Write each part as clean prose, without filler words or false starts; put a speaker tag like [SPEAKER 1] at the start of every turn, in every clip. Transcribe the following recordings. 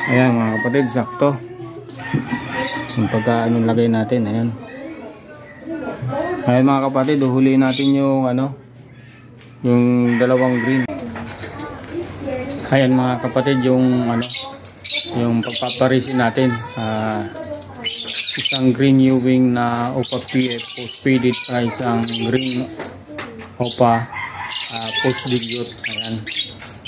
[SPEAKER 1] Ayan mga kapatid, sakto. Yung pagka lagay natin, ayan. Ayan mga kapatid, uhuliin natin yung yung dalawang green. Ayan mga kapatid, yung yung pagpaparisin natin. Isang green Ewing na OPA PF post-faded na isang green OPA post-dilute. Ayan.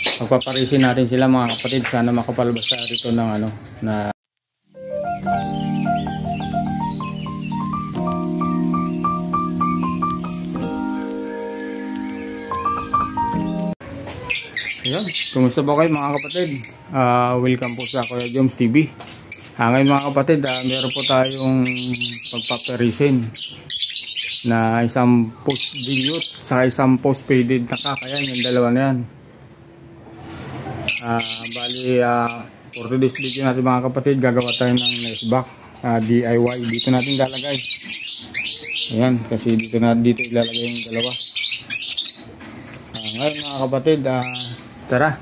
[SPEAKER 1] Pagpaparisin natin sila mga kapatid, sana makapalabas tayo dito ng na ayan. Kumusta ba kayo mga kapatid? Welcome po sa Kuya Joms TV. Ngayon mga kapatid, meron po tayong pagpaparisin na isang post-dilute sa isang post-faded na kakayan, yung dalawa na yan. Bali, for today's video natin mga kapatid, gagawa tayo ng nesback DIY. Dito natin lalagay. Ayan, kasi dito ilalagay yung dalawa. Ngayon mga kapatid, tara,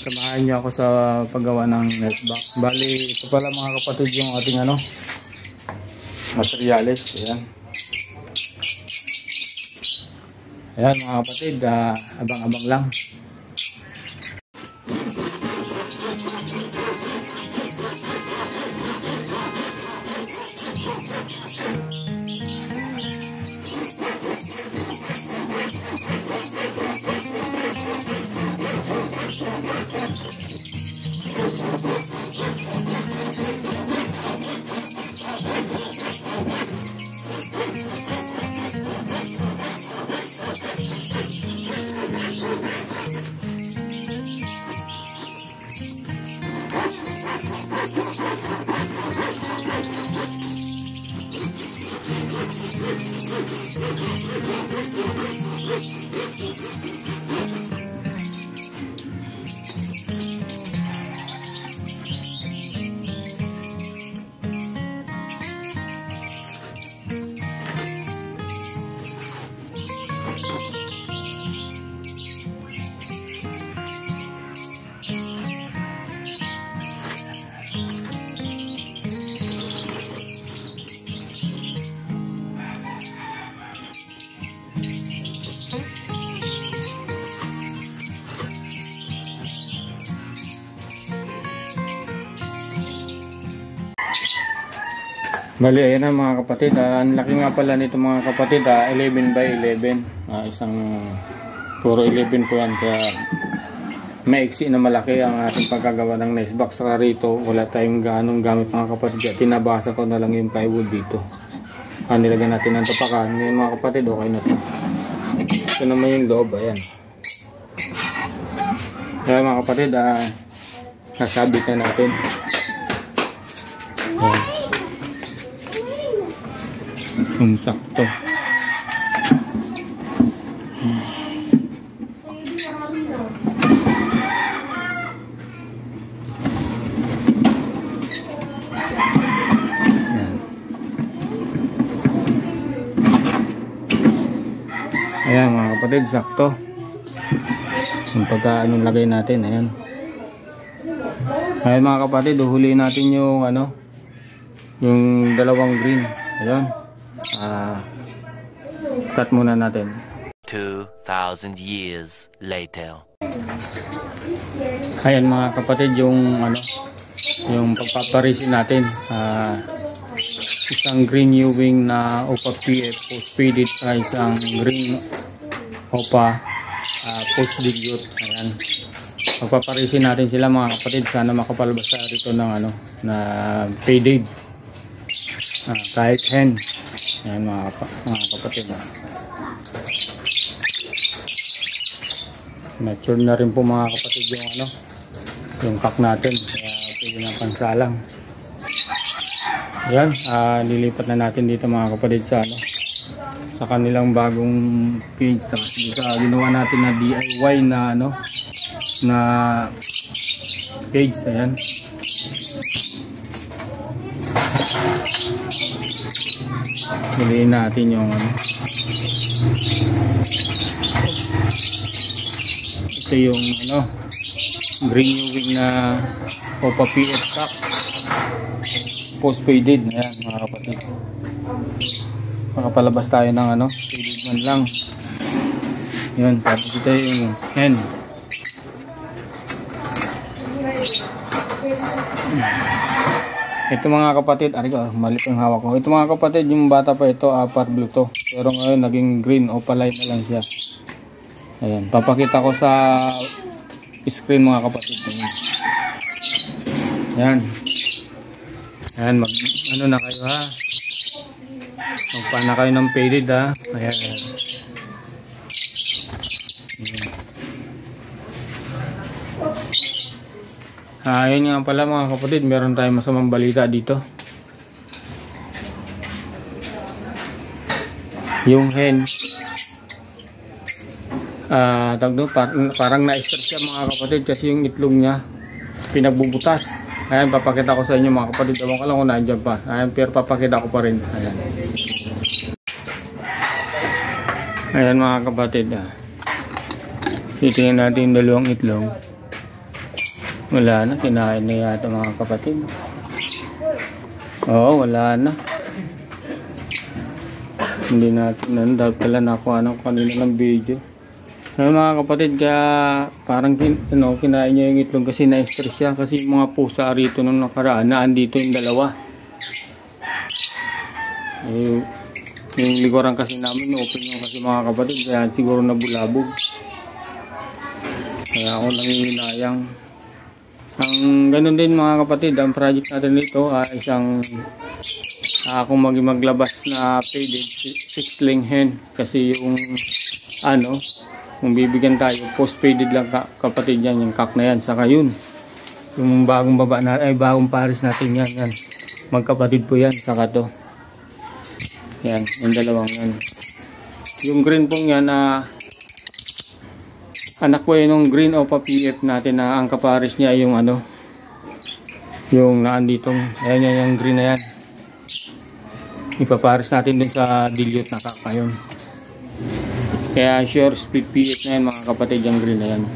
[SPEAKER 1] samahan nyo ako sa paggawa ng nesback. Bali, ito pala mga kapatid yung ating materials. Ayan. Ayan mga kapatid, abang-abang lang. Bali, ayan na mga kapatid. Ang laki nga pala nito mga kapatid, 11 by 11. Isang puro 11 po yan. Kaya maiksi na malaki ang ating pagkagawa ng nesback. Saka rito, wala tayong ganong gamit mga kapatid. Kaya tinabasa ko na lang yung plywood dito. Nilagyan natin ng tapakan. Ngayon mga kapatid, okay na ito. Ito naman yung loob. Ayan. Kaya mga kapatid, nasabit na natin. Ayan. Sakto. Ayan mga kapatid, sakto. Yung pagka lagay natin, ayan. Ayan mga kapatid, uhuliin natin yung yung dalawang green. Ayan. Cut muna natin.
[SPEAKER 2] 2,000 years later.
[SPEAKER 1] Ayan mga kapatid, yung yung pagpaparisin natin. Isang green Ewing na OPA PF post-faded na isang green OPA post-dilute. Ayan. Pagpaparisin natin sila mga kapatid, sana makapalabas tayo dito ng na faded. Kahit hen. Ayan mga kapatid. Mature na rin po mga kapatid yung pack natin. Kaya pwede na pansalang. Ayan, lilipat na natin dito mga kapatid sa kanilang bagong page. Sa ginawa natin na DIY na na page. Ayan. Piliin natin yung ito yung green wing na OPA PF cock, post faded. Ayan mga kapatid, makapalabas tayo ng ano, faded man lang. Yun, tapos ito yung hen. Ito mga kapatid, mali yung hawak ko. Ito mga kapatid, yung bata pa ito, par blue to. Pero ngayon naging green opaline na lang siya. Ayan, papakita ko sa screen mga kapatid. Ayan. Ayan, ano na kayo ha. Magpana kayo ng faded ha. Ayan, ayan. Ayun nga pala mga kapatid, meron tayong masamang balita dito. Yung hen, parang na-stress siya mga kapatid kasi yung itlog niya pinagbubutas. Ayan, papakita ko sa inyo mga kapatid. Ewan ko lang kung nandiyan pa. Ayan, pero papakita ko pa rin. Ayan. Ayan mga kapatid. Titingnan natin yung dalawang itlog. Wala na, kinain na yata mga kapatid. Oo, wala na. Hindi natin, dapat pala nakuha ng kanina ng video. Ayun mga kapatid, kaya parang kinain niya yung itlog kasi na-stress siya. Kasi yung mga pusa rito nung nakaraan, naandito yung dalawa. Yung likuran kasi namin, open yung kasi mga kapatid, kaya siguro nabulabog. Kaya ako nangihinayang. Ang ganun din mga kapatid, ang project natin dito ay isang kung maglabas na faded sixling hen, kasi yung kung bibigyan tayo post faded lang kapatid yan, yung cock na yan, saka yun yung bagong baba na bagong pares natin yan, magkapatid po yan, saka to yan, yung dalawang yan. Yung green pong yan anak ko yun ng green OPA PF natin na ang kapares niya yung yung naanditong, ayan yan, yung green na yan. Ipapares natin dun sa dilute na kaka yun. Kaya sure split PF na yan mga kapatid, yung green na yan.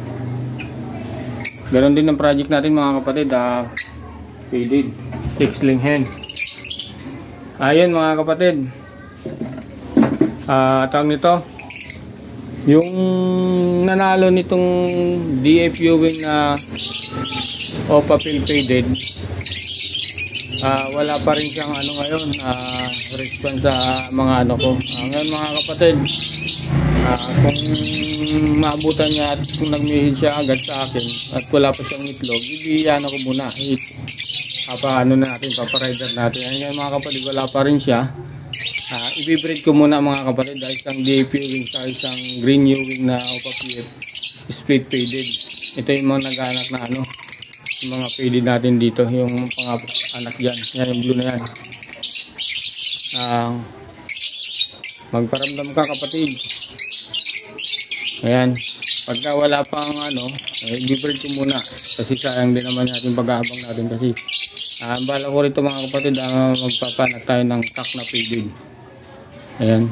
[SPEAKER 1] Ganon din ang project natin mga kapatid, faded sixling hen. Ayun mga kapatid, tawag nito, yung nanalo nitong DFU wing na OPA faded, wala pa rin siyang ngayon response sa mga ko. Ngayon mga kapatid, kung maabutan niya at kung nag-message siya agad sa akin at wala pa siyang itlog, ibigyan ako muna. Paparider natin. Ngayon mga kapatid, wala pa rin siya. Ibibreed ko muna mga kapatid, isang DFU wing sa isang green wing na OPA PF split faded. Ito yung mga nag-anak na yung mga faded natin dito, yung anak dyan, yan yung blue na yan. Magparamdam ka kapatid. Ayan, pagka wala pang i-breed ko muna kasi sayang din naman natin pag-aabang natin kasi bala ko rito mga kapatid, magpapanak tayo ng cock na faded. Ayan.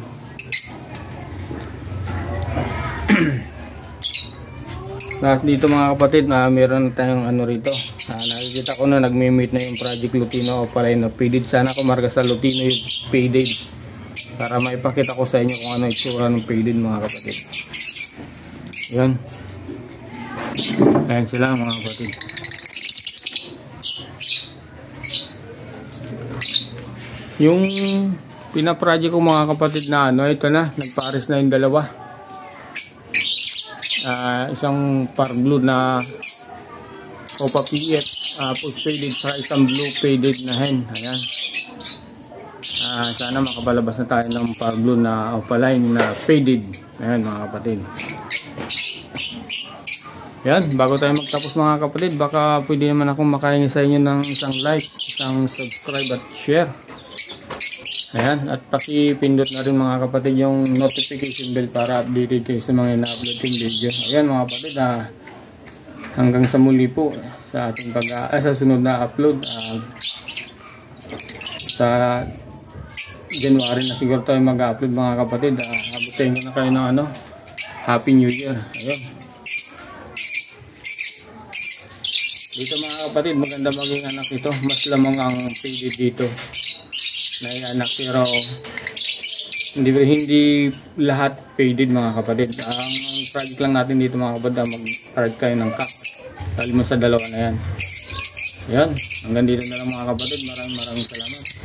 [SPEAKER 1] Dito mga kapatid, meron tayong rito. Nakikita ko na nagme-meet na yung Project Lutino opaline na faded. Sana kumarga sa Lutino yung faded para maipakita ko sa inyo kung ano itsura ng faded mga kapatid. Ayan. Ayan sila mga kapatid. Yung pinaproject ko mga kapatid na ito na, nagpares na yung dalawa. Isang par blue na OPA PF post faded sa isang blue faded na hen. Ayan. Sana makapalabas na tayo ng par blue na opaline na faded. Ayan mga kapatid. Ayan, bago tayo magtapos mga kapatid, baka pwede naman akong makahingi sa inyo ng isang like, isang subscribe at share. Ayan, at paki-pindot na rin mga kapatid yung notification bell para updated kayo sa mga ina-upload yung video. Ayan mga kapatid, hanggang sa muli po sa ating sa sunod na upload. Sa January na siguro tayo mag-upload mga kapatid. Abutin ko na kayo ng Happy New Year. Ayun. Dito mga kapatid, maganda maging anak ito. Mas lamang ang faded dito na anak, pero hindi lahat faded mga kapatid. Ang project lang natin dito mga kapatid, mag-target kayo ng cock. Dali mo sa dalawa na yan. Yan, hanggang dito na lang mga kapatid. Maraming salamat.